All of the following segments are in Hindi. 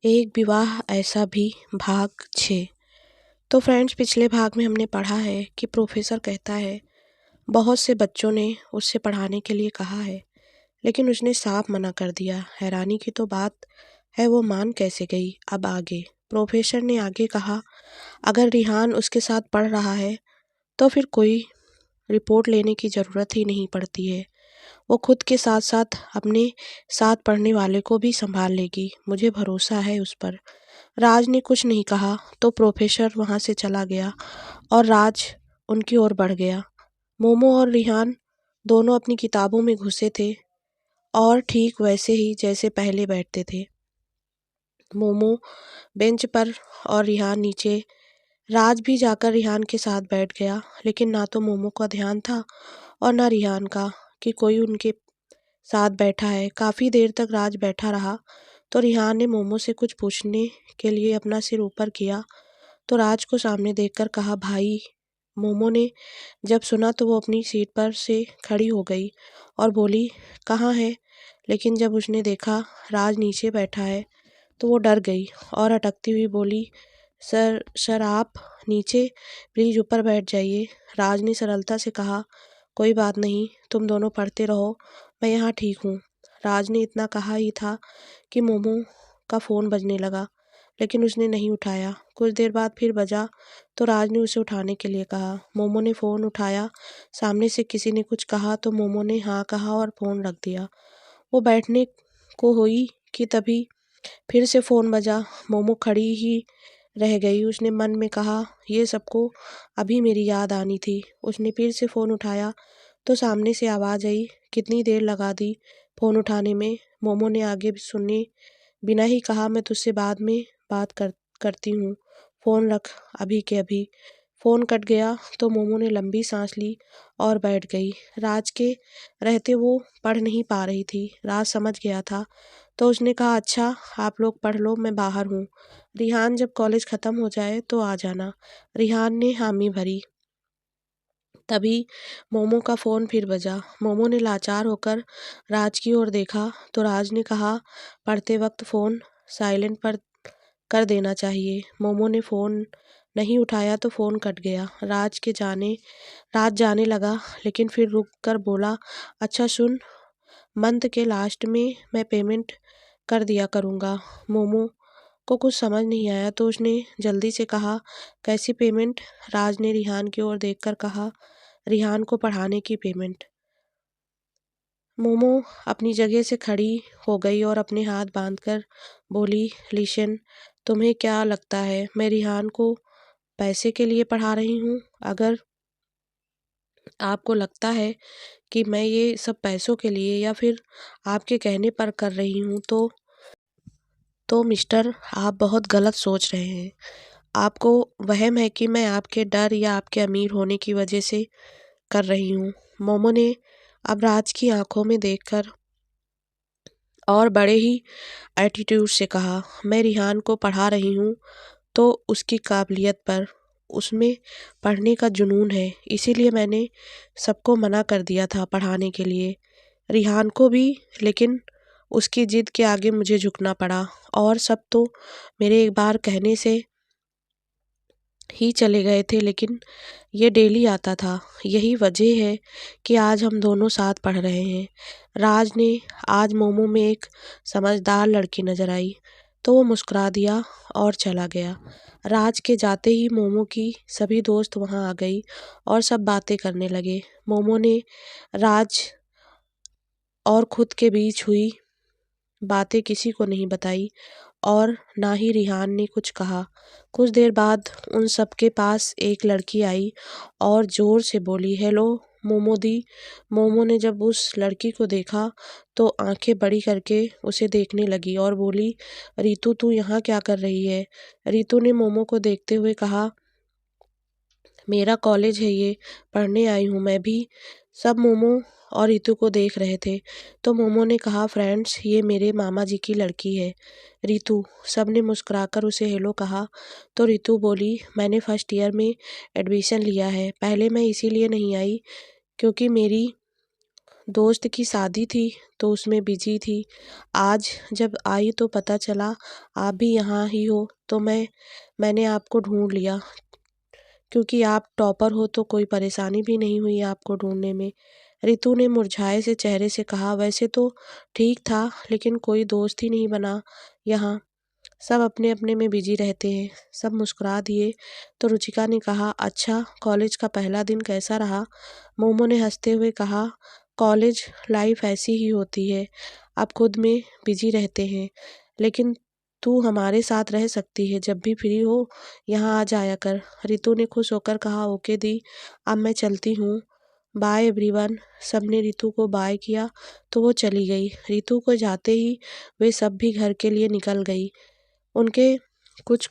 एक विवाह ऐसा भी भाग 6। तो फ्रेंड्स, पिछले भाग में हमने पढ़ा है कि प्रोफेसर कहता है बहुत से बच्चों ने उससे पढ़ाने के लिए कहा है, लेकिन उसने साफ मना कर दिया। हैरानी की तो बात है, वो मान कैसे गई। अब आगे प्रोफेसर ने आगे कहा, अगर रिहान उसके साथ पढ़ रहा है तो फिर कोई रिपोर्ट लेने की ज़रूरत ही नहीं पड़ती है। वो खुद के साथ साथ अपने साथ पढ़ने वाले को भी संभाल लेगी, मुझे भरोसा है उस पर। राज ने कुछ नहीं कहा तो प्रोफेसर वहाँ से चला गया और राज उनकी ओर बढ़ गया। मोमो और रिहान दोनों अपनी किताबों में घुसे थे और ठीक वैसे ही जैसे पहले बैठते थे। मोमो बेंच पर और रिहान नीचे। राज भी जाकर रिहान के साथ बैठ गया, लेकिन ना तो मोमो का ध्यान था और ना रिहान का कि कोई उनके साथ बैठा है। काफ़ी देर तक राज बैठा रहा तो रिहान ने मोमो से कुछ पूछने के लिए अपना सिर ऊपर किया तो राज को सामने देखकर कहा, भाई। मोमो ने जब सुना तो वो अपनी सीट पर से खड़ी हो गई और बोली, कहाँ है। लेकिन जब उसने देखा राज नीचे बैठा है तो वो डर गई और अटकती हुई बोली, सर सर आप नीचे प्लीज़ ऊपर बैठ जाइए। राज ने सरलता से कहा, कोई बात नहीं, तुम दोनों पढ़ते रहो, मैं यहाँ ठीक हूँ। राज ने इतना कहा ही था कि मोमो का फ़ोन बजने लगा, लेकिन उसने नहीं उठाया। कुछ देर बाद फिर बजा तो राज ने उसे उठाने के लिए कहा। मोमो ने फ़ोन उठाया। सामने से किसी ने कुछ कहा तो मोमो ने हाँ कहा और फ़ोन रख दिया। वो बैठने को हुई कि तभी फिर से फ़ोन बजा। मोमो खड़ी ही रह गई। उसने मन में कहा, ये सबको अभी मेरी याद आनी थी। उसने फिर से फ़ोन उठाया तो सामने से आवाज़ आई, कितनी देर लगा दी फ़ोन उठाने में। मोमो ने आगे भी सुने बिना ही कहा, मैं तुझसे बाद में करती हूँ, फ़ोन रख अभी के अभी। फ़ोन कट गया तो मोमो ने लंबी सांस ली और बैठ गई। राज के रहते वो पढ़ नहीं पा रही थी। राज समझ गया था तो उसने कहा, अच्छा आप लोग पढ़ लो, मैं बाहर हूँ। रिहान जब कॉलेज ख़त्म हो जाए तो आ जाना। रिहान ने हामी भरी। तभी मोमो का फ़ोन फिर बजा। मोमो ने लाचार होकर राज की ओर देखा तो राज ने कहा, पढ़ते वक्त फ़ोन साइलेंट पर कर देना चाहिए। मोमो ने फ़ोन नहीं उठाया तो फ़ोन कट गया। राज जाने लगा, लेकिन फिर रुक कर बोला, अच्छा सुन, मंथ के लास्ट में मैं पेमेंट कर दिया करूँगा। मोमो को कुछ समझ नहीं आया तो उसने जल्दी से कहा, कैसी पेमेंट। राज ने रिहान की ओर देखकर कहा, रिहान को पढ़ाने की पेमेंट। मोमो अपनी जगह से खड़ी हो गई और अपने हाथ बांधकर बोली, लिशन, तुम्हें क्या लगता है मैं रिहान को पैसे के लिए पढ़ा रही हूँ? अगर आपको लगता है कि मैं ये सब पैसों के लिए या फिर आपके कहने पर कर रही हूँ तो मिस्टर, आप बहुत गलत सोच रहे हैं। आपको वहम है कि मैं आपके डर या आपके अमीर होने की वजह से कर रही हूँ। मोमो ने अब राज की आंखों में देखकर और बड़े ही एटीट्यूड से कहा, मैं रिहान को पढ़ा रही हूँ तो उसकी काबिलियत पर, उसमें पढ़ने का जुनून है, इसीलिए मैंने सबको मना कर दिया था पढ़ाने के लिए, रिहान को भी। लेकिन उसकी जिद के आगे मुझे झुकना पड़ा और सब तो मेरे एक बार कहने से ही चले गए थे, लेकिन ये डेली आता था। यही वजह है कि आज हम दोनों साथ पढ़ रहे हैं। राज ने आज मोमो में एक समझदार लड़की नजर आई तो वो मुस्कुरा दिया और चला गया। राज के जाते ही मोमो की सभी दोस्त वहाँ आ गई और सब बातें करने लगे। मोमो ने राज और खुद के बीच हुई बातें किसी को नहीं बताई और ना ही रिहान ने कुछ कहा। कुछ देर बाद उन सबके पास एक लड़की आई और जोर से बोली, हेलो मोमो दी। मोमो ने जब उस लड़की को देखा तो आंखें बड़ी करके उसे देखने लगी और बोली, रितु तू यहाँ क्या कर रही है। रितु ने मोमो को देखते हुए कहा, मेरा कॉलेज है ये, पढ़ने आई हूँ मैं भी। सब मोमो और रितु को देख रहे थे तो मोमो ने कहा, फ्रेंड्स ये मेरे मामा जी की लड़की है रितु। सब ने मुस्कुराकर उसे हेलो कहा तो रितु बोली, मैंने फर्स्ट ईयर में एडमिशन लिया है। पहले मैं इसीलिए नहीं आई क्योंकि मेरी दोस्त की शादी थी तो उसमें बिजी थी। आज जब आई तो पता चला आप भी यहाँ ही हो, तो मैंने आपको ढूँढ लिया। क्योंकि आप टॉपर हो तो कोई परेशानी भी नहीं हुई आपको ढूँढने में। रितु ने मुरझाए से चेहरे से कहा, वैसे तो ठीक था, लेकिन कोई दोस्त ही नहीं बना यहाँ। सब अपने-अपने में बिजी रहते हैं। सब मुस्कुरा दिए तो रुचिका ने कहा, अच्छा कॉलेज का पहला दिन कैसा रहा? मोमो ने हँसते हुए कहा, कॉलेज लाइफ ऐसी ही होती है। आप खुद में बिजी रहते हैं, लेकिन तू हमारे साथ रह सकती है। जब भी फ्री हो यहाँ आ जाया कर। रितु ने खुश होकर कहा, ओके दी, अब मैं चलती हूँ। Bye everyone. सबने रितु को बाय किया तो वो चली गई। रितु को जाते ही वे सब भी घर के लिए निकल गई। उनके कुछ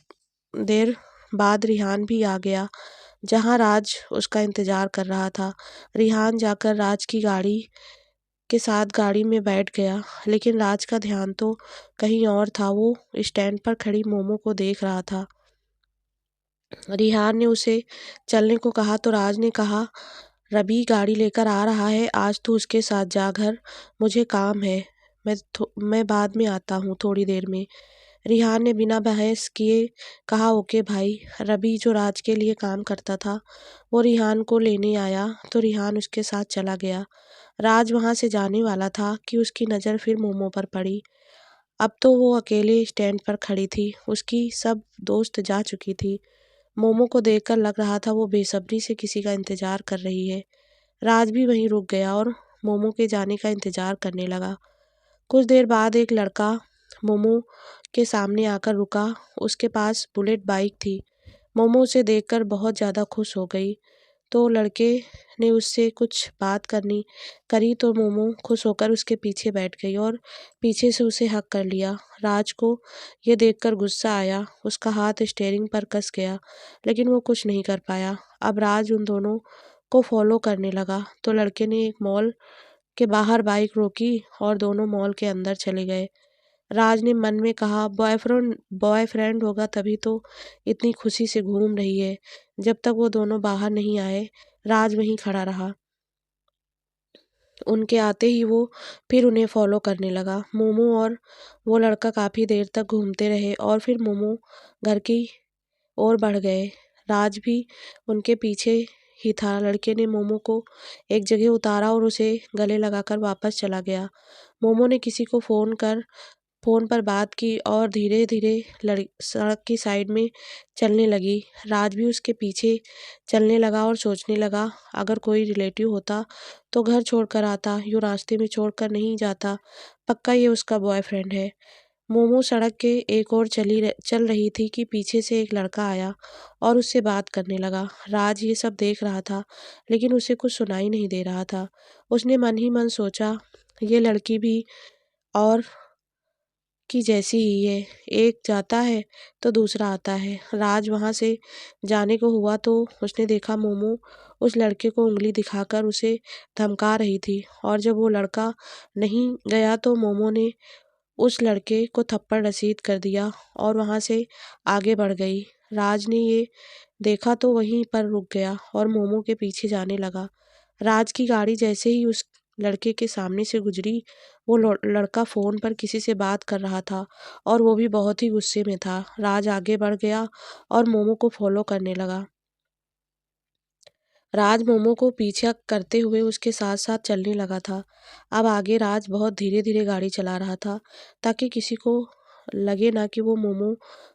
देर बाद रिहान भी आ गया, जहाँ राज उसका इंतजार कर रहा था। रिहान जाकर राज की गाड़ी के साथ गाड़ी में बैठ गया, लेकिन राज का ध्यान तो कहीं और था। वो स्टैंड पर खड़ी मोमो को देख रहा था। रिहान ने उसे चलने को कहा तो राज ने कहा, रवि गाड़ी लेकर आ रहा है, आज तू उसके साथ जा घर, मुझे काम है। मैं बाद में आता हूँ थोड़ी देर में। रिहान ने बिना बहस किए कहा, ओके भाई। रवि जो राज के लिए काम करता था, वो रिहान को लेने आया तो रिहान उसके साथ चला गया। राज वहाँ से जाने वाला था कि उसकी नज़र फिर मोमो पर पड़ी। अब तो वो अकेले स्टैंड पर खड़ी थी। उसकी सब दोस्त जा चुकी थी। मोमो को देखकर लग रहा था वो बेसब्री से किसी का इंतजार कर रही है। राज भी वहीं रुक गया और मोमो के जाने का इंतजार करने लगा। कुछ देर बाद एक लड़का मोमो के सामने आकर रुका। उसके पास बुलेट बाइक थी। मोमो उसे देखकर बहुत ज़्यादा खुश हो गई। तो लड़के ने उससे कुछ बात करनी करी तो मोमो खुश होकर उसके पीछे बैठ गई और पीछे से उसे हक कर लिया। राज को ये देखकर गुस्सा आया। उसका हाथ स्टीयरिंग पर कस गया, लेकिन वो कुछ नहीं कर पाया। अब राज उन दोनों को फॉलो करने लगा तो लड़के ने एक मॉल के बाहर बाइक रोकी और दोनों मॉल के अंदर चले गए। राज ने मन में कहा, बॉयफ्रेंड बॉयफ्रेंड होगा तभी तो इतनी खुशी से घूम रही है। जब तक वो दोनों बाहर नहीं आए, राज वहीं खड़ा रहा। उनके आते ही वो फिर उन्हें फॉलो करने लगा। मोमो और वो लड़का काफ़ी देर तक घूमते रहे और फिर मोमो घर की ओर बढ़ गए। राज भी उनके पीछे ही था। लड़के ने मोमो को एक जगह उतारा और उसे गले लगाकर वापस चला गया। मोमो ने किसी को फ़ोन पर बात की और धीरे-धीरे सड़क की साइड में चलने लगी। राज भी उसके पीछे चलने लगा और सोचने लगा, अगर कोई रिलेटिव होता तो घर छोड़कर आता, यूँ रास्ते में छोड़कर नहीं जाता। पक्का ये उसका बॉयफ्रेंड है। मोमो सड़क के एक ओर चल रही थी कि पीछे से एक लड़का आया और उससे बात करने लगा। राज ये सब देख रहा था, लेकिन उसे कुछ सुनाई नहीं दे रहा था। उसने मन ही मन सोचा, ये लड़की भी और की जैसी ही है, एक जाता है तो दूसरा आता है। राज वहाँ से जाने को हुआ तो उसने देखा मोमो उस लड़के को उंगली दिखाकर उसे धमका रही थी और जब वो लड़का नहीं गया तो मोमो ने उस लड़के को थप्पड़ रसीद कर दिया और वहाँ से आगे बढ़ गई। राज ने ये देखा तो वहीं पर रुक गया और मोमो के पीछे जाने लगा। राज की गाड़ी जैसे ही उस लड़के के सामने से गुजरी, वो लड़का फ़ोन पर किसी से बात कर रहा था और वो भी बहुत ही गुस्से में था। राज आगे बढ़ गया और मोमो को फॉलो करने लगा। राज मोमो को पीछा करते हुए उसके साथ साथ चलने लगा था। अब आगे राज बहुत धीरे धीरे गाड़ी चला रहा था ताकि किसी को लगे ना कि वो मोमो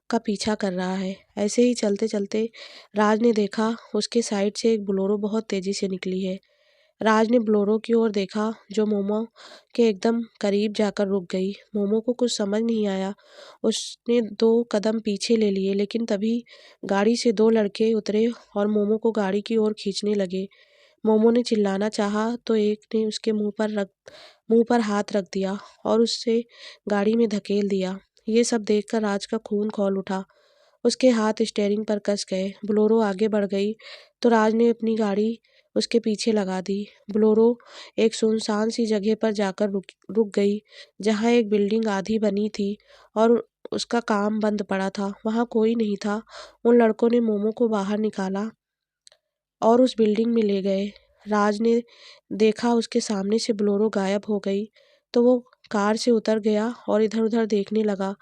का पीछा कर रहा है। ऐसे ही चलते चलते राज ने देखा उसके साइड से एक बोलेरो बहुत तेजी से निकली है। राज ने बोलेरो की ओर देखा जो मोमो के एकदम करीब जाकर रुक गई। मोमो को कुछ समझ नहीं आया। उसने 2 कदम पीछे ले लिए, लेकिन तभी गाड़ी से 2 लड़के उतरे और मोमो को गाड़ी की ओर खींचने लगे। मोमो ने चिल्लाना चाहा तो एक ने उसके मुंह पर हाथ रख दिया और उससे गाड़ी में धकेल दिया। ये सब देखकर राज का खून खौल उठा। उसके हाथ स्टीयरिंग पर कस गए। बोलेरो आगे बढ़ गई तो राज ने अपनी गाड़ी उसके पीछे लगा दी। बोलेरो एक सुनसान सी जगह पर जाकर रुक गई, जहाँ एक बिल्डिंग आधी बनी थी और उसका काम बंद पड़ा था। वहाँ कोई नहीं था। उन लड़कों ने मोमो को बाहर निकाला और उस बिल्डिंग में ले गए। राज ने देखा उसके सामने से बोलेरो गायब हो गई तो वो कार से उतर गया और इधर उधर देखने लगा।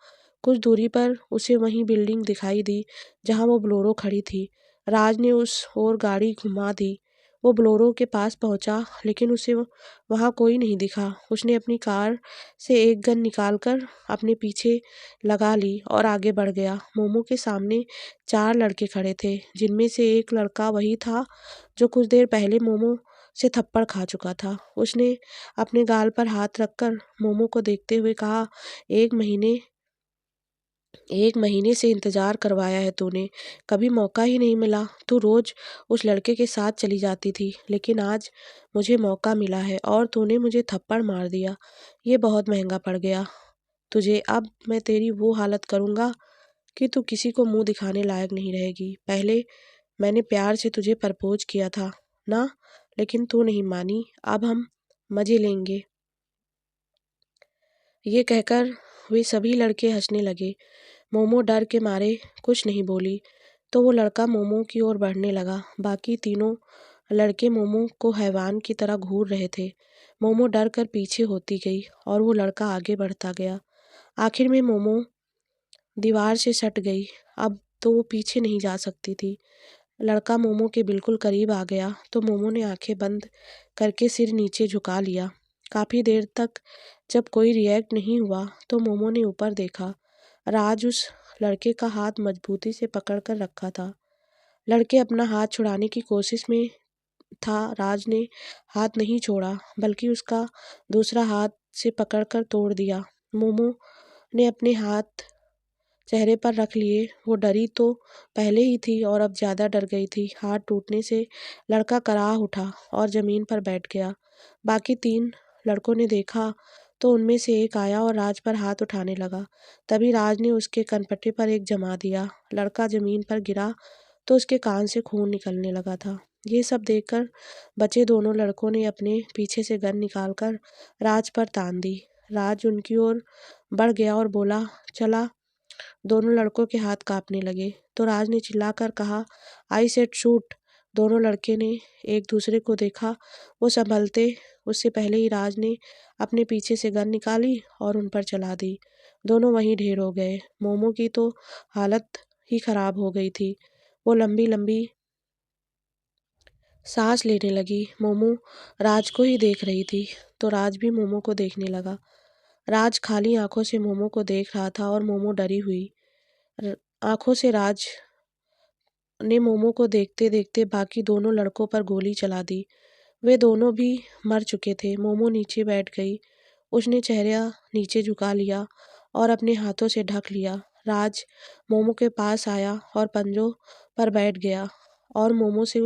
कुछ दूरी पर उसे वही बिल्डिंग दिखाई दी जहाँ वो बोलेरो खड़ी थी। राज ने उस ओर गाड़ी घुमा दी। वो बोलेरो के पास पहुंचा लेकिन उसे वहाँ कोई नहीं दिखा। उसने अपनी कार से एक गन निकालकर अपने पीछे लगा ली और आगे बढ़ गया। मोमो के सामने 4 लड़के खड़े थे जिनमें से एक लड़का वही था जो कुछ देर पहले मोमो से थप्पड़ खा चुका था। उसने अपने गाल पर हाथ रखकर मोमो को देखते हुए कहा, एक महीने से इंतजार करवाया है तूने, कभी मौका ही नहीं मिला। तू रोज उस लड़के के साथ चली जाती थी लेकिन आज मुझे मौका मिला है और तूने मुझे थप्पड़ मार दिया। ये बहुत महंगा पड़ गया तुझे। अब मैं तेरी वो हालत करूँगा कि तू किसी को मुंह दिखाने लायक नहीं रहेगी। पहले मैंने प्यार से तुझे प्रपोज किया था ना, लेकिन तू नहीं मानी। अब हम मजे लेंगे। ये कहकर वे सभी लड़के हंसने लगे। मोमो डर के मारे कुछ नहीं बोली तो वो लड़का मोमो की ओर बढ़ने लगा। बाकी तीनों लड़के मोमो को हैवान की तरह घूर रहे थे। मोमो डर कर पीछे होती गई और वो लड़का आगे बढ़ता गया। आखिर में मोमो दीवार से सट गई। अब तो वो पीछे नहीं जा सकती थी। लड़का मोमो के बिल्कुल करीब आ गया तो मोमो ने आंखें बंद करके सिर नीचे झुका लिया। काफ़ी देर तक जब कोई रिएक्ट नहीं हुआ तो मोमो ने ऊपर देखा। राज उस लड़के का हाथ मजबूती से पकड़ कर रखा था। लड़के अपना हाथ छुड़ाने की कोशिश में था। राज ने हाथ नहीं छोड़ा बल्कि उसका दूसरा हाथ से पकड़कर तोड़ दिया। मोमो ने अपने हाथ चेहरे पर रख लिए। वो डरी तो पहले ही थी और अब ज़्यादा डर गई थी। हाथ टूटने से लड़का कराह उठा और ज़मीन पर बैठ गया। बाकी 3 लड़कों ने देखा तो उनमें से एक आया और राज पर हाथ उठाने लगा। तभी राज ने उसके कनपट्टे पर एक जमा दिया। लड़का ज़मीन पर गिरा तो उसके कान से खून निकलने लगा था। ये सब देखकर बचे दोनों लड़कों ने अपने पीछे से गन निकालकर राज पर तान दी। राज उनकी ओर बढ़ गया और बोला, चला। दोनों लड़कों के हाथ कांपने लगे तो राज ने चिल्लाकर कहा, आई सेड शूट। दोनों लड़के ने एक दूसरे को देखा। वो संभलते उससे पहले ही राज ने अपने पीछे से गन निकाली और उन पर चला दी। दोनों वहीं ढेर हो गए। मोमो की तो हालत ही खराब हो गई थी। वो लंबी लंबी सांस लेने लगी। मोमो राज को ही देख रही थी तो राज भी मोमो को देखने लगा। राज खाली आंखों से मोमो को देख रहा था और मोमो डरी हुई आंखों से राज ने मोमो को देखते देखते बाकी दोनों लड़कों पर गोली चला दी। वे दोनों भी मर चुके थे। मोमो नीचे बैठ गई। उसने चेहरा नीचे झुका लिया और अपने हाथों से ढक लिया। राज मोमो के पास आया और पंजों पर बैठ गया और मोमो से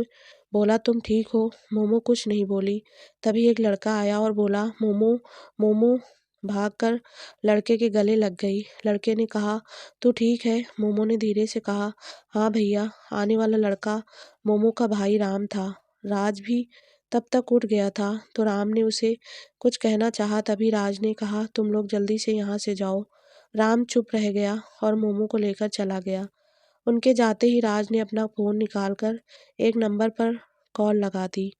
बोला, तुम ठीक हो? मोमो कुछ नहीं बोली। तभी एक लड़का आया और बोला, मोमो। मोमो भागकर लड़के के गले लग गई। लड़के ने कहा, तू ठीक है? मोमो ने धीरे से कहा, हाँ भैया। आने वाला लड़का मोमो का भाई राम था। राज भी तब तक उठ गया था तो राम ने उसे कुछ कहना चाहा। तभी राज ने कहा, तुम लोग जल्दी से यहाँ से जाओ। राम चुप रह गया और मोमो को लेकर चला गया। उनके जाते ही राज ने अपना फ़ोन निकालकर एक नंबर पर कॉल लगा दी।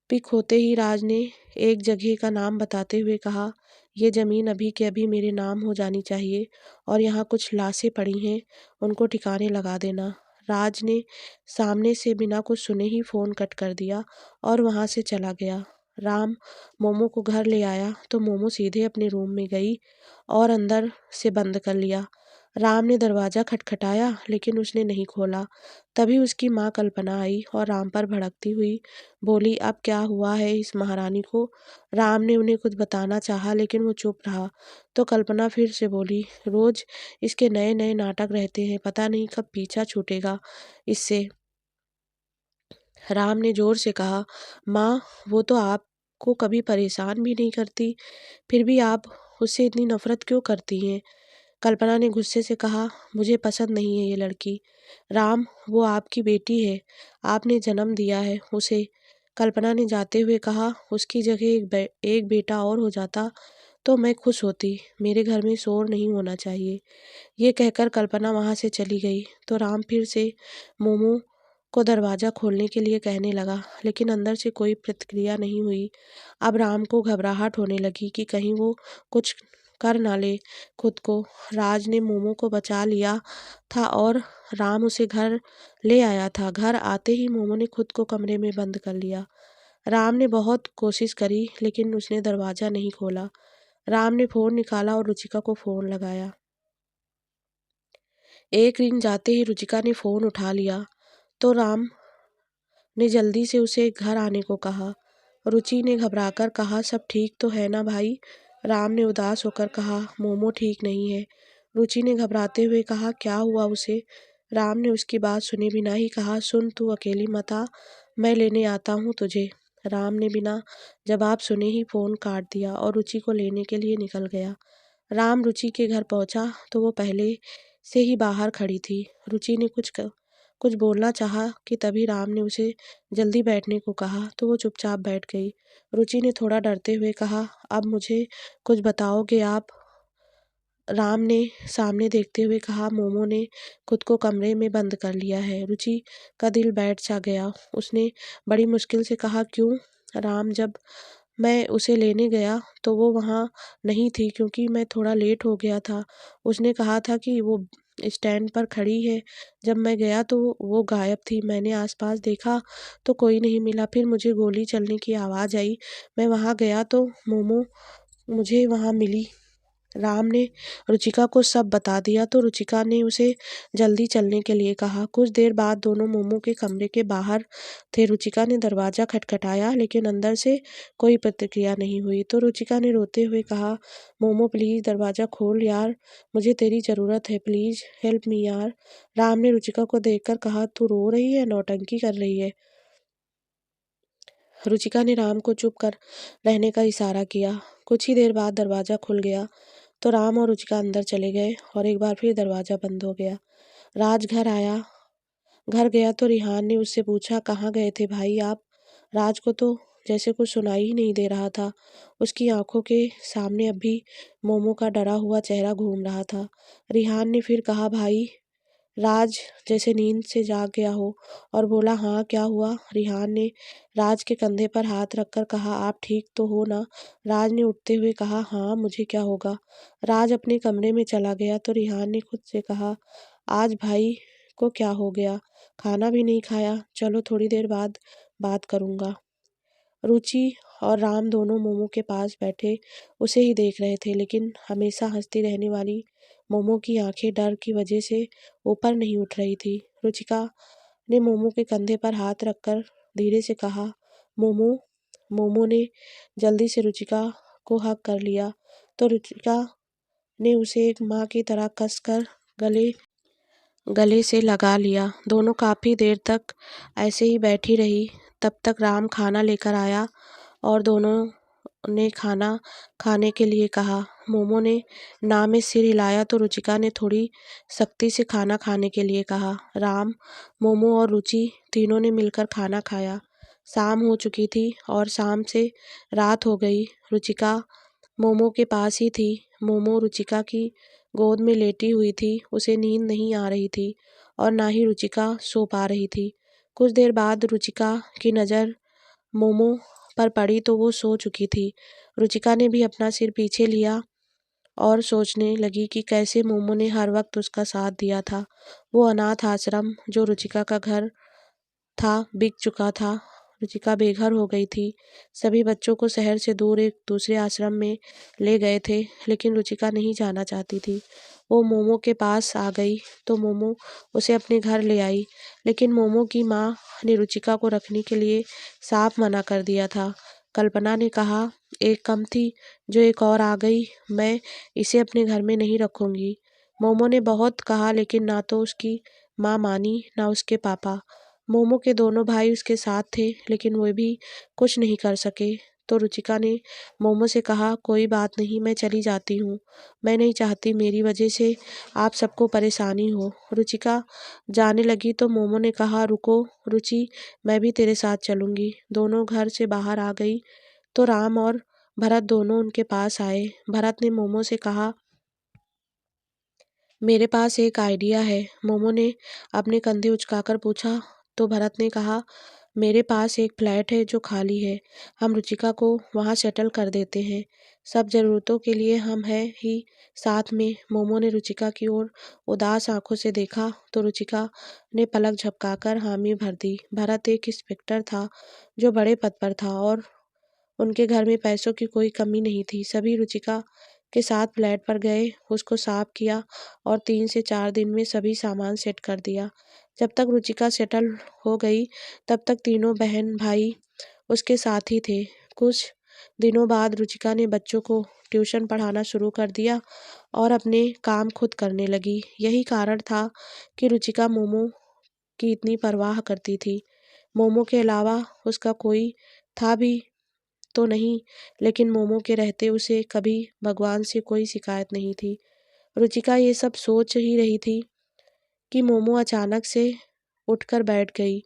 पिक होते ही राज ने एक जगह का नाम बताते हुए कहा, ये ज़मीन अभी के अभी मेरे नाम हो जानी चाहिए और यहाँ कुछ लाशें पड़ी हैं, उनको ठिकाने लगा देना। राज ने सामने से बिना कुछ सुने ही फ़ोन कट कर दिया और वहाँ से चला गया। राम मोमो को घर ले आया तो मोमो सीधे अपने रूम में गई और अंदर से बंद कर लिया। राम ने दरवाज़ा खटखटाया लेकिन उसने नहीं खोला। तभी उसकी माँ कल्पना आई और राम पर भड़कती हुई बोली, अब क्या हुआ है इस महारानी को? राम ने उन्हें कुछ बताना चाहा लेकिन वो चुप रहा। तो कल्पना फिर से बोली, रोज इसके नए नए नाटक रहते हैं, पता नहीं कब पीछा छूटेगा इससे। राम ने जोर से कहा, माँ वो तो आपको कभी परेशान भी नहीं करती, फिर भी आप उससे इतनी नफरत क्यों करती हैं? कल्पना ने गुस्से से कहा, मुझे पसंद नहीं है ये लड़की। राम वो आपकी बेटी है, आपने जन्म दिया है उसे। कल्पना ने जाते हुए कहा, उसकी जगह एक बेटा और हो जाता तो मैं खुश होती। मेरे घर में शोर नहीं होना चाहिए। ये कहकर कल्पना वहाँ से चली गई तो राम फिर से मोमो को दरवाज़ा खोलने के लिए कहने लगा, लेकिन अंदर से कोई प्रतिक्रिया नहीं हुई। अब राम को घबराहट होने लगी कि कहीं वो कुछ कर ना ले खुद को। राज ने मोमो को बचा लिया था और राम उसे घर ले आया था। घर आते ही मोमो ने खुद को कमरे में बंद कर लिया। राम ने बहुत कोशिश करी, लेकिन उसने दरवाज़ा नहीं खोला। राम ने फ़ोन निकाला और रुचिका को फ़ोन लगाया। एक रिंग जाते ही रुचिका ने फ़ोन उठा लिया तो राम ने जल्दी से उसे घर आने को कहा। रुचि ने घबराकर कहा, सब ठीक तो है ना भाई? राम ने उदास होकर कहा, मोमो ठीक नहीं है। रुचि ने घबराते हुए कहा, क्या हुआ उसे? राम ने उसकी बात सुने बिना ही कहा, सुन, तू अकेली मत आ, मैं लेने आता हूँ तुझे। राम ने बिना जवाब सुने ही फ़ोन काट दिया और रुचि को लेने के लिए निकल गया। राम रुचि के घर पहुंचा तो वो पहले से ही बाहर खड़ी थी। रुचि ने कुछ बोलना चाहा कि तभी राम ने उसे जल्दी बैठने को कहा तो वो चुपचाप बैठ गई। रुचि ने थोड़ा डरते हुए कहा, अब मुझे कुछ बताओगे आप? राम ने सामने देखते हुए कहा, मोमो ने खुद को कमरे में बंद कर लिया है। रुचि का दिल बैठ सा गया। उसने बड़ी मुश्किल से कहा, क्यों? राम, जब मैं उसे लेने गया तो वो वहाँ नहीं थी क्योंकि मैं थोड़ा लेट हो गया था। उसने कहा था कि वो स्टैंड पर खड़ी है। जब मैं गया तो वो गायब थी। मैंने आसपास देखा तो कोई नहीं मिला। फिर मुझे गोली चलने की आवाज़ आई। मैं वहाँ गया तो मोमो मुझे वहाँ मिली। राम ने रुचिका को सब बता दिया तो रुचिका ने उसे जल्दी चलने के लिए कहा। कुछ देर बाद दोनों मोमो के कमरे के बाहर थे। रुचिका ने दरवाज़ा खटखटाया, लेकिन अंदर से कोई प्रतिक्रिया नहीं हुई। तो रुचिका ने रोते हुए कहा, मोमो प्लीज़ दरवाज़ा खोल यार, मुझे तेरी ज़रूरत है, प्लीज़ हेल्प मी यार। राम ने रुचिका को देखकर कहा, तू रो रही है, नौटंकी कर रही है? रुचिका ने राम को चुप कर रहने का इशारा किया। कुछ ही देर बाद दरवाज़ा खुल गया तो राम और रुचिका अंदर चले गए और एक बार फिर दरवाज़ा बंद हो गया। राज घर गया तो रिहान ने उससे पूछा, कहाँ गए थे भाई आप? राज को तो जैसे कुछ सुनाई ही नहीं दे रहा था। उसकी आंखों के सामने अब भी मोमो का डरा हुआ चेहरा घूम रहा था। रिहान ने फिर कहा, भाई? राज जैसे नींद से जाग गया हो और बोला, हाँ क्या हुआ? रिहान ने राज के कंधे पर हाथ रखकर कहा, आप ठीक तो हो ना? राज ने उठते हुए कहा, हाँ मुझे क्या होगा? राज अपने कमरे में चला गया तो रिहान ने खुद से कहा, आज भाई को क्या हो गया? खाना भी नहीं खाया, चलो थोड़ी देर बाद बात करूँगा। रुचि और राम दोनों मोमो के पास बैठे उसे ही देख रहे थे, लेकिन हमेशा हंसती रहने वाली मोमो की आंखें डर की वजह से ऊपर नहीं उठ रही थी। रुचिका ने मोमो के कंधे पर हाथ रखकर धीरे से कहा, मोमो। मोमो ने जल्दी से रुचिका को हग कर लिया तो रुचिका ने उसे एक माँ की तरह कसकर गले गले से लगा लिया। दोनों काफ़ी देर तक ऐसे ही बैठी रही। तब तक राम खाना लेकर आया और दोनों ने खाना खाने के लिए कहा। मोमो ने ना में सिर हिलाया तो रुचिका ने थोड़ी सख्ती से खाना खाने के लिए कहा। राम, मोमो और रुचि तीनों ने मिलकर खाना खाया। शाम हो चुकी थी और शाम से रात हो गई। रुचिका मोमो के पास ही थी। मोमो रुचिका की गोद में लेटी हुई थी। उसे नींद नहीं आ रही थी और ना ही रुचिका सो पा रही थी। कुछ देर बाद रुचिका की नज़र मोमो पर पड़ी तो वो सो चुकी थी। रुचिका ने भी अपना सिर पीछे लिया और सोचने लगी कि कैसे मोमो ने हर वक्त उसका साथ दिया था। वो अनाथ आश्रम जो रुचिका का घर था बिक चुका था। रुचिका बेघर हो गई थी। सभी बच्चों को शहर से दूर एक दूसरे आश्रम में ले गए थे, लेकिन रुचिका नहीं जाना चाहती थी। वो मोमो के पास आ गई तो मोमो उसे अपने घर ले आई, लेकिन मोमो की माँ ने रुचिका को रखने के लिए साफ मना कर दिया था। कल्पना ने कहा, एक कम थी जो एक और आ गई, मैं इसे अपने घर में नहीं रखूंगी। मोमो ने बहुत कहा, लेकिन ना तो उसकी माँ मानी ना उसके पापा। मोमो के दोनों भाई उसके साथ थे, लेकिन वे भी कुछ नहीं कर सके। तो रुचिका ने मोमो से कहा, कोई बात नहीं, मैं चली जाती हूँ। मैं नहीं चाहती मेरी वजह से आप सबको परेशानी हो। रुचिका जाने लगी तो मोमो ने कहा, रुको रुचि, मैं भी तेरे साथ चलूँगी। दोनों घर से बाहर आ गई तो राम और भरत दोनों उनके पास आए। भरत ने मोमो से कहा, मेरे पास एक आइडिया है। मोमो ने अपने कंधे उचकाकर पूछा, तो भरत ने कहा, मेरे पास एक फ्लैट है जो खाली है, हम रुचिका को वहाँ सेटल कर देते हैं। सब ज़रूरतों के लिए हम हैं ही साथ में। मोमो ने रुचिका की ओर उदास आंखों से देखा तो रुचिका ने पलक झपकाकर हामी भर दी। भरत एक इंस्पेक्टर था जो बड़े पद पर था और उनके घर में पैसों की कोई कमी नहीं थी। सभी रुचिका के साथ फ्लैट पर गए, उसको साफ किया और 3 से 4 दिन में सभी सामान सेट कर दिया। जब तक रुचिका सेटल हो गई, तब तक तीनों बहन भाई उसके साथ ही थे। कुछ दिनों बाद रुचिका ने बच्चों को ट्यूशन पढ़ाना शुरू कर दिया और अपने काम खुद करने लगी। यही कारण था कि रुचिका मोमो की इतनी परवाह करती थी। मोमो के अलावा उसका कोई था भी तो नहीं, लेकिन मोमो के रहते उसे कभी भगवान से कोई शिकायत नहीं थी। रुचिका ये सब सोच ही रही थी कि मोमो अचानक से उठकर बैठ गई।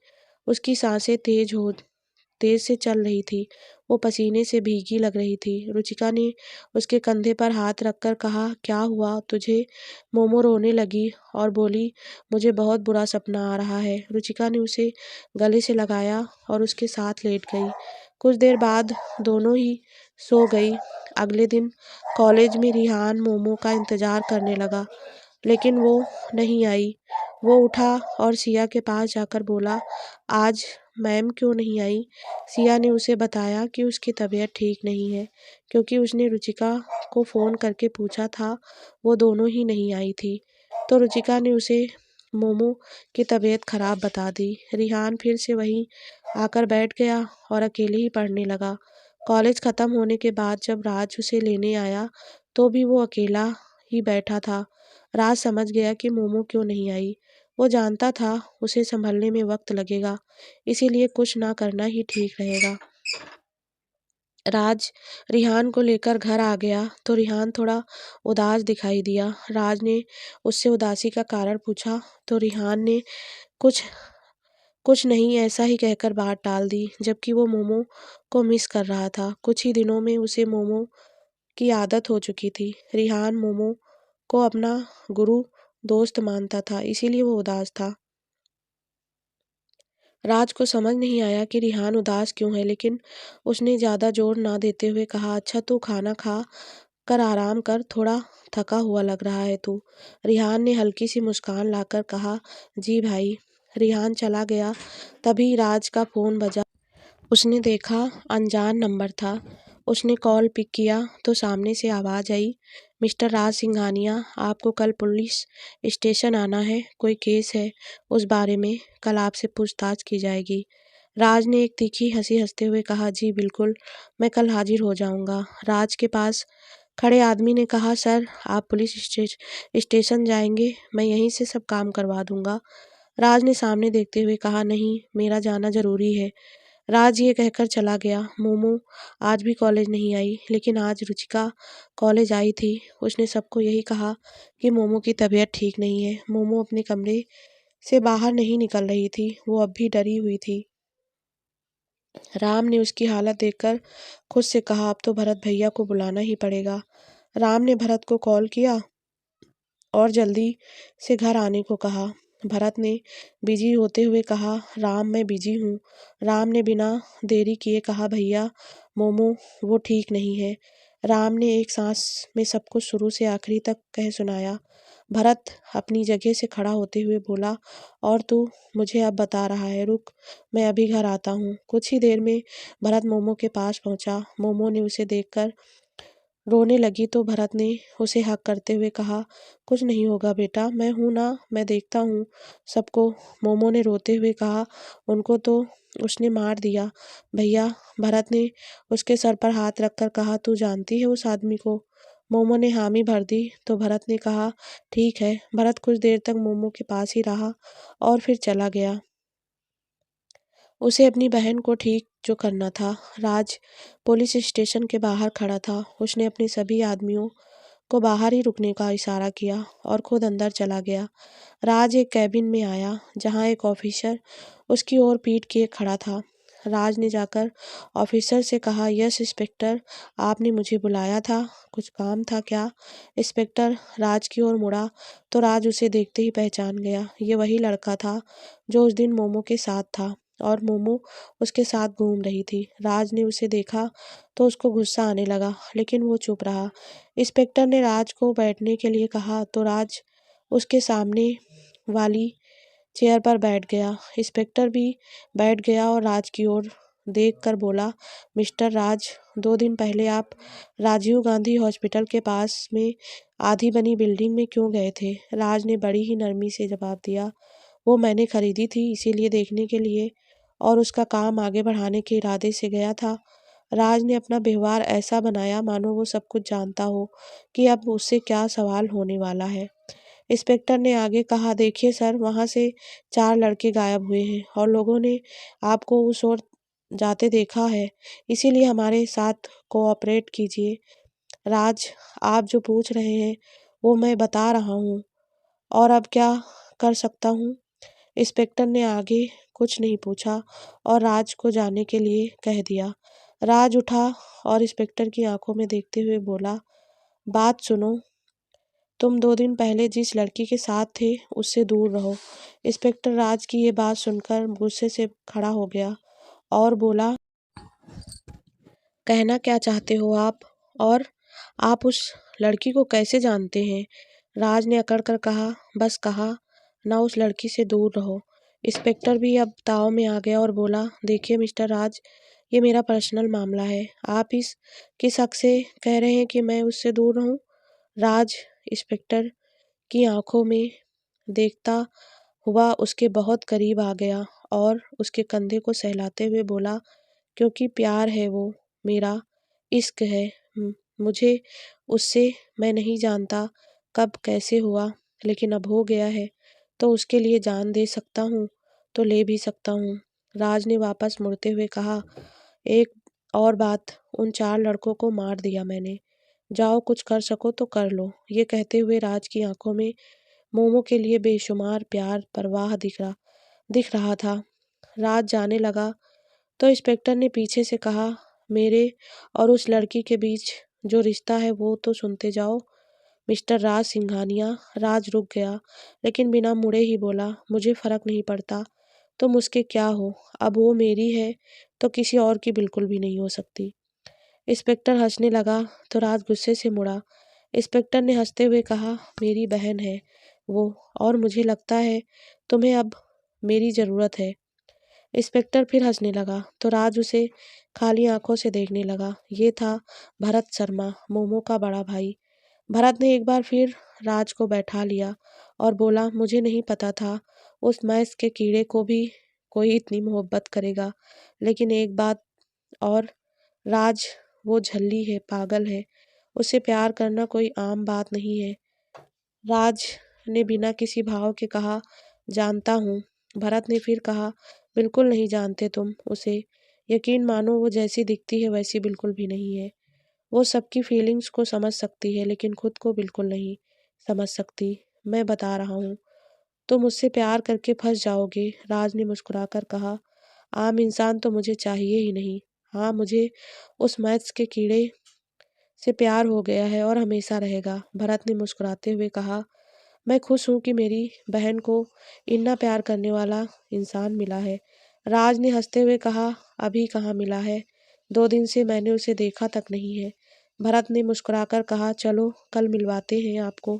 उसकी सांसें तेज से चल रही थी। वो पसीने से भीगी लग रही थी। रुचिका ने उसके कंधे पर हाथ रखकर कहा, क्या हुआ तुझे? मोमो रोने लगी और बोली, मुझे बहुत बुरा सपना आ रहा है। रुचिका ने उसे गले से लगाया और उसके साथ लेट गई। कुछ देर बाद दोनों ही सो गई। अगले दिन कॉलेज में रिहान मोमो का इंतजार करने लगा, लेकिन वो नहीं आई। वो उठा और सिया के पास जाकर बोला, आज मैम क्यों नहीं आई? सिया ने उसे बताया कि उसकी तबीयत ठीक नहीं है, क्योंकि उसने रुचिका को फ़ोन करके पूछा था, वो दोनों ही नहीं आई थी। तो रुचिका ने उसे मोमो की तबीयत खराब बता दी। रिहान फिर से वहीं आकर बैठ गया और अकेले ही पढ़ने लगा। कॉलेज ख़त्म होने के बाद जब राज उसे लेने आया, तो भी वो अकेला ही बैठा था। राज समझ गया कि मोमो क्यों नहीं आई। वो जानता था उसे संभलने में वक्त लगेगा, इसीलिए कुछ ना करना ही ठीक रहेगा। राज रिहान को लेकर घर आ गया तो रिहान थोड़ा उदास दिखाई दिया। राज ने उससे उदासी का कारण पूछा तो रिहान ने कुछ कुछ नहीं ऐसा ही कहकर बात टाल दी, जबकि वो मोमो को मिस कर रहा था। कुछ ही दिनों में उसे मोमो की आदत हो चुकी थी। रिहान मोमो को अपना गुरु दोस्त मानता था, इसीलिए वो उदास था। राज को समझ नहीं आया कि रिहान उदास क्यों है, लेकिन उसने ज़्यादा जोर ना देते हुए कहा, अच्छा तू खाना खा कर आराम कर, थोड़ा थका हुआ लग रहा है तू। रिहान ने हल्की सी मुस्कान लाकर कहा, जी भाई। रिहान चला गया, तभी राज का फ़ोन बजा। उसने देखा अनजान नंबर था। उसने कॉल पिक किया तो सामने से आवाज़ आई, मिस्टर राज सिंघानिया, आपको कल पुलिस स्टेशन आना है, कोई केस है उस बारे में, कल आपसे पूछताछ की जाएगी। राज ने एक तीखी हंसी हंसते हुए कहा, जी बिल्कुल, मैं कल हाजिर हो जाऊंगा। राज के पास खड़े आदमी ने कहा, सर आप पुलिस स्टेशन जाएंगे, मैं यहीं से सब काम करवा दूंगा। राज ने सामने देखते हुए कहा, नहीं, मेरा जाना ज़रूरी है। राज ये कहकर चला गया। मोमो आज भी कॉलेज नहीं आई, लेकिन आज रुचिका कॉलेज आई थी। उसने सबको यही कहा कि मोमो की तबीयत ठीक नहीं है। मोमो अपने कमरे से बाहर नहीं निकल रही थी, वो अब भी डरी हुई थी। राम ने उसकी हालत देखकर खुद से कहा, अब तो भरत भैया को बुलाना ही पड़ेगा। राम ने भरत को कॉल किया और जल्दी से घर आने को कहा। भरत ने बिजी होते हुए कहा, राम मैं बिजी हूँ। राम ने बिना देरी किए कहा, भैया मोमो वो ठीक नहीं है। राम ने एक सांस में सब कुछ शुरू से आखिरी तक कह सुनाया। भरत अपनी जगह से खड़ा होते हुए बोला, और तू मुझे अब बता रहा है, रुक मैं अभी घर आता हूँ। कुछ ही देर में भरत मोमो के पास पहुँचा। मोमो ने उसे देखकर रोने लगी तो भरत ने उसे हक करते हुए कहा, कुछ नहीं होगा बेटा, मैं हूं ना, मैं देखता हूँ सबको। मोमो ने रोते हुए कहा, उनको तो उसने मार दिया भैया। भरत ने उसके सर पर हाथ रखकर कहा, तू जानती है उस आदमी को? मोमो ने हामी भर दी तो भरत ने कहा, ठीक है। भरत कुछ देर तक मोमो के पास ही रहा और फिर चला गया। उसे अपनी बहन को ठीक जो करना था। राज पुलिस स्टेशन के बाहर खड़ा था। उसने अपने सभी आदमियों को बाहर ही रुकने का इशारा किया और खुद अंदर चला गया। राज एक कैबिन में आया जहां एक ऑफिसर उसकी ओर पीठ किए खड़ा था। राज ने जाकर ऑफिसर से कहा, यस इंस्पेक्टर, आपने मुझे बुलाया था, कुछ काम था क्या? इंस्पेक्टर राज की ओर मुड़ा तो राज उसे देखते ही पहचान गया। ये वही लड़का था जो उस दिन मोमो के साथ था और मोमो उसके साथ घूम रही थी। राज ने उसे देखा तो उसको गुस्सा आने लगा, लेकिन वो चुप रहा। इंस्पेक्टर ने राज को बैठने के लिए कहा तो राज उसके सामने वाली चेयर पर बैठ गया। इंस्पेक्टर भी बैठ गया और राज की ओर देखकर बोला, मिस्टर राज, 2 दिन पहले आप राजीव गांधी हॉस्पिटल के पास में आधी बनी बिल्डिंग में क्यों गए थे? राज ने बड़ी ही नरमी से जवाब दिया, वो मैंने खरीदी थी, इसीलिए देखने के लिए और उसका काम आगे बढ़ाने के इरादे से गया था। राज ने अपना व्यवहार ऐसा बनाया मानो वो सब कुछ जानता हो कि अब उससे क्या सवाल होने वाला है। इंस्पेक्टर ने आगे कहा, देखिए सर, वहाँ से 4 लड़के गायब हुए हैं और लोगों ने आपको उस ओर जाते देखा है, इसीलिए हमारे साथ कोऑपरेट कीजिए। राज, आप जो पूछ रहे हैं वो मैं बता रहा हूँ, और अब क्या कर सकता हूँ? इंस्पेक्टर ने आगे कुछ नहीं पूछा और राज को जाने के लिए कह दिया। राज उठा और इंस्पेक्टर की आंखों में देखते हुए बोला, बात सुनो, तुम 2 दिन पहले जिस लड़की के साथ थे उससे दूर रहो। इंस्पेक्टर राज की ये बात सुनकर गुस्से से खड़ा हो गया और बोला, कहना क्या चाहते हो आप? और आप उस लड़की को कैसे जानते हैं? राज ने अकड़ कर कहा, बस कहा ना, उस लड़की से दूर रहो। इंस्पेक्टर भी अब ताव में आ गया और बोला, देखिए मिस्टर राज, ये मेरा पर्सनल मामला है, आप इस किस हक से कह रहे हैं कि मैं उससे दूर रहूं? राज इंस्पेक्टर की आंखों में देखता हुआ उसके बहुत करीब आ गया और उसके कंधे को सहलाते हुए बोला, क्योंकि प्यार है वो मेरा, इश्क है मुझे उससे, मैं नहीं जानता कब कैसे हुआ, लेकिन अब हो गया है तो उसके लिए जान दे सकता हूँ तो ले भी सकता हूँ। राज ने वापस मुड़ते हुए कहा, एक और बात, उन 4 लड़कों को मार दिया मैंने, जाओ कुछ कर सको तो कर लो। ये कहते हुए राज की आंखों में मोमो के लिए बेशुमार प्यार परवाह दिख रहा था। रात जाने लगा तो इंस्पेक्टर ने पीछे से कहा, मेरे और उस लड़की के बीच जो रिश्ता है वो तो सुनते जाओ, मिस्टर राज सिंघानिया। राज रुक गया लेकिन बिना मुड़े ही बोला, मुझे फर्क नहीं पड़ता तुम उसके क्या हो, अब वो मेरी है तो किसी और की बिल्कुल भी नहीं हो सकती। इंस्पेक्टर हंसने लगा तो राज गुस्से से मुड़ा। इंस्पेक्टर ने हंसते हुए कहा, मेरी बहन है वो, और मुझे लगता है तुम्हें अब मेरी ज़रूरत है। इंस्पेक्टर फिर हंसने लगा तो राज उसे खाली आंखों से देखने लगा। ये था भरत शर्मा, मोमो का बड़ा भाई। भरत ने एक बार फिर राज को बैठा लिया और बोला, मुझे नहीं पता था उस मैस के कीड़े को भी कोई इतनी मोहब्बत करेगा, लेकिन एक बात और, राज वो झल्ली है, पागल है, उसे प्यार करना कोई आम बात नहीं है। राज ने बिना किसी भाव के कहा, जानता हूँ। भरत ने फिर कहा, बिल्कुल नहीं जानते तुम उसे, यकीन मानो वो जैसी दिखती है वैसी बिल्कुल भी नहीं है। वो सबकी फीलिंग्स को समझ सकती है लेकिन खुद को बिल्कुल नहीं समझ सकती। मैं बता रहा हूँ, तुम उससे प्यार करके फंस जाओगे। राज ने मुस्कुराकर कहा, आम इंसान तो मुझे चाहिए ही नहीं। हाँ, मुझे उस मैथ्स के कीड़े से प्यार हो गया है और हमेशा रहेगा। भरत ने मुस्कुराते हुए कहा, मैं खुश हूँ कि मेरी बहन को इतना प्यार करने वाला इंसान मिला है। राज ने हंसते हुए कहा, अभी कहाँ मिला है, 2 दिन से मैंने उसे देखा तक नहीं है। भरत ने मुस्कुराकर कहा, चलो कल मिलवाते हैं आपको।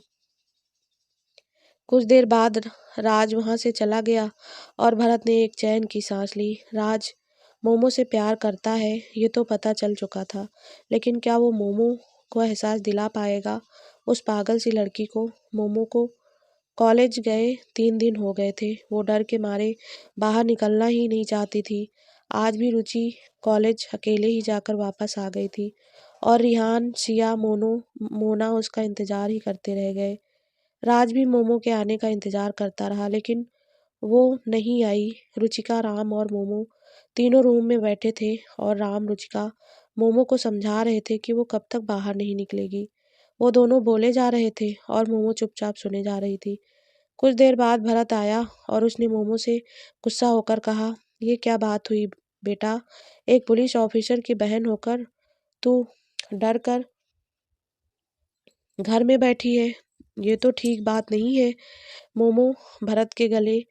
कुछ देर बाद राज वहाँ से चला गया और भरत ने एक चैन की सांस ली। राज मोमो से प्यार करता है ये तो पता चल चुका था, लेकिन क्या वो मोमो को एहसास दिला पाएगा, उस पागल सी लड़की को? मोमो को कॉलेज गए 3 दिन हो गए थे, वो डर के मारे बाहर निकलना ही नहीं चाहती थी। आज भी रुचि कॉलेज अकेले ही जाकर वापस आ गई थी और रिहान, सिया, मोना उसका इंतजार ही करते रह गए। राज भी मोमो के आने का इंतजार करता रहा लेकिन वो नहीं आई। रुचिका, राम और मोमो तीनों रूम में बैठे थे और राम रुचिका मोमो को समझा रहे थे कि वो कब तक बाहर नहीं निकलेगी। वो दोनों बोले जा रहे थे और मोमो चुपचाप सुने जा रही थी। कुछ देर बाद भरत आया और उसने मोमो से गुस्सा होकर कहा, ये क्या बात हुई बेटा, एक पुलिस ऑफिसर की बहन होकर तू डर कर घर में बैठी है, ये तो ठीक बात नहीं है। मोमो भरत के गले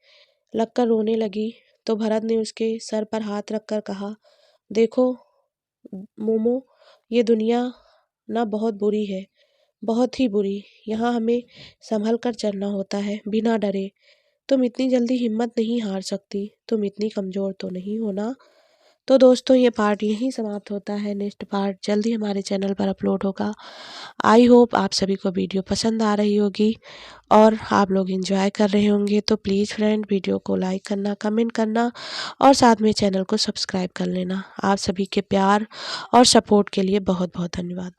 लगकर रोने लगी तो भरत ने उसके सर पर हाथ रखकर कहा, देखो मोमो, ये दुनिया ना बहुत बुरी है, बहुत ही बुरी। यहाँ हमें संभल कर चलना होता है, बिना डरे। तुम इतनी जल्दी हिम्मत नहीं हार सकती, तुम इतनी कमज़ोर तो नहीं हो ना। तो दोस्तों, ये पार्ट यहीं समाप्त होता है। नेक्स्ट पार्ट जल्दी हमारे चैनल पर अपलोड होगा। आई होप आप सभी को वीडियो पसंद आ रही होगी और आप लोग एंजॉय कर रहे होंगे। तो प्लीज़ फ्रेंड, वीडियो को लाइक करना, कमेंट करना और साथ में चैनल को सब्सक्राइब कर लेना। आप सभी के प्यार और सपोर्ट के लिए बहुत बहुत धन्यवाद।